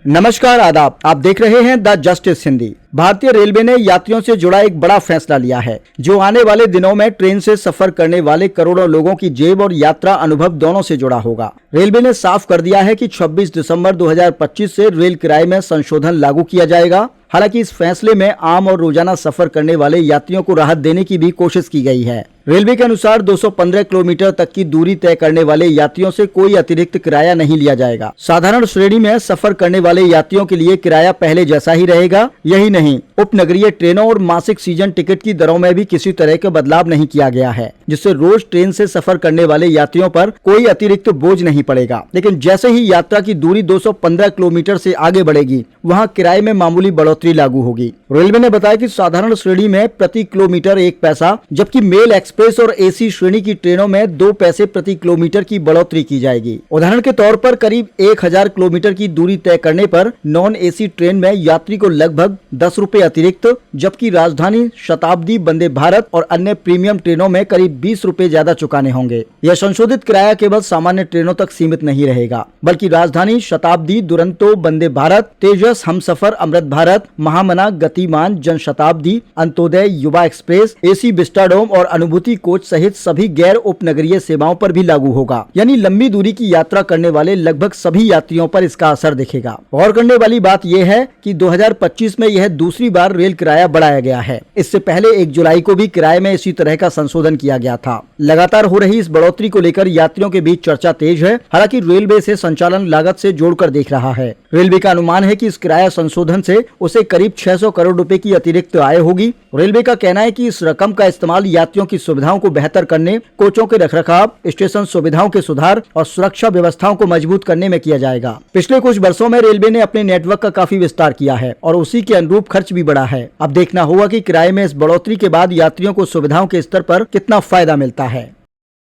नमस्कार, आदाब। आप देख रहे हैं द जस्टिस हिंदी। भारतीय रेलवे ने यात्रियों से जुड़ा एक बड़ा फैसला लिया है, जो आने वाले दिनों में ट्रेन से सफर करने वाले करोड़ों लोगों की जेब और यात्रा अनुभव दोनों से जुड़ा होगा। रेलवे ने साफ कर दिया है कि 26 दिसंबर 2025 से रेल किराए में संशोधन लागू किया जाएगा। हालांकि इस फैसले में आम और रोजाना सफर करने वाले यात्रियों को राहत देने की भी कोशिश की गई है। रेलवे के अनुसार 215 किलोमीटर तक की दूरी तय करने वाले यात्रियों से कोई अतिरिक्त किराया नहीं लिया जाएगा। साधारण श्रेणी में सफर करने वाले यात्रियों के लिए किराया पहले जैसा ही रहेगा। यही नहीं, उपनगरीय ट्रेनों और मासिक सीजन टिकट की दरों में भी किसी तरह का बदलाव नहीं किया गया है, जिससे रोज ट्रेन से सफर करने वाले यात्रियों पर कोई अतिरिक्त बोझ नहीं पड़ेगा। लेकिन जैसे ही यात्रा की दूरी 215 किलोमीटर से आगे बढ़ेगी, वहाँ किराए में मामूली बढ़ोतरी लागू होगी। रेलवे ने बताया कि साधारण श्रेणी में प्रति किलोमीटर 1 पैसा, जबकि मेल एक्सप्रेस और एसी श्रेणी की ट्रेनों में 2 पैसे प्रति किलोमीटर की बढ़ोतरी की जाएगी। उदाहरण के तौर पर करीब 1000 किलोमीटर की दूरी तय करने पर नॉन एसी ट्रेन में यात्री को लगभग 10 रुपए अतिरिक्त, जबकि राजधानी, शताब्दी, वंदे भारत और अन्य प्रीमियम ट्रेनों में करीब 20 रुपए ज्यादा चुकाने होंगे। यह संशोधित किराया केवल सामान्य ट्रेनों तक सीमित नहीं रहेगा, बल्कि राजधानी, शताब्दी, दुरंतो, वंदे भारत, तेजस, हमसफर, अमृत भारत, महामना, गतिमान, जनशताब्दी, अंत्योदय, युवा एक्सप्रेस, एसी विस्टाडोम और अनुभूति कोच सहित सभी गैर उपनगरीय सेवाओं पर भी लागू होगा। यानी लंबी दूरी की यात्रा करने वाले लगभग सभी यात्रियों पर इसका असर दिखेगा। गौर करने वाली बात यह है कि 2025 में यह दूसरी बार रेल किराया बढ़ाया गया है। इससे पहले 1 जुलाई को भी किराए में इसी तरह का संशोधन किया गया था। लगातार हो रही इस बढ़ोतरी को लेकर यात्रियों के बीच चर्चा तेज है। हालांकि रेलवे इसे संचालन लागत से जोड़कर देख रहा है। रेलवे का अनुमान है कि इस किराया संशोधन से उसे करीब 600 करोड़ रुपए की अतिरिक्त आय होगी। रेलवे का कहना है कि इस रकम का इस्तेमाल यात्रियों की सुविधाओं को बेहतर करने, कोचों के रखरखाव, स्टेशन सुविधाओं के सुधार और सुरक्षा व्यवस्थाओं को मजबूत करने में किया जाएगा। पिछले कुछ वर्षों में रेलवे ने अपने नेटवर्क का काफी विस्तार किया है और उसी के अनुरूप खर्च भी बढ़ा है। अब देखना होगा कि किराए में इस बढ़ोतरी के बाद यात्रियों को सुविधाओं के स्तर पर कितना फायदा मिलता है।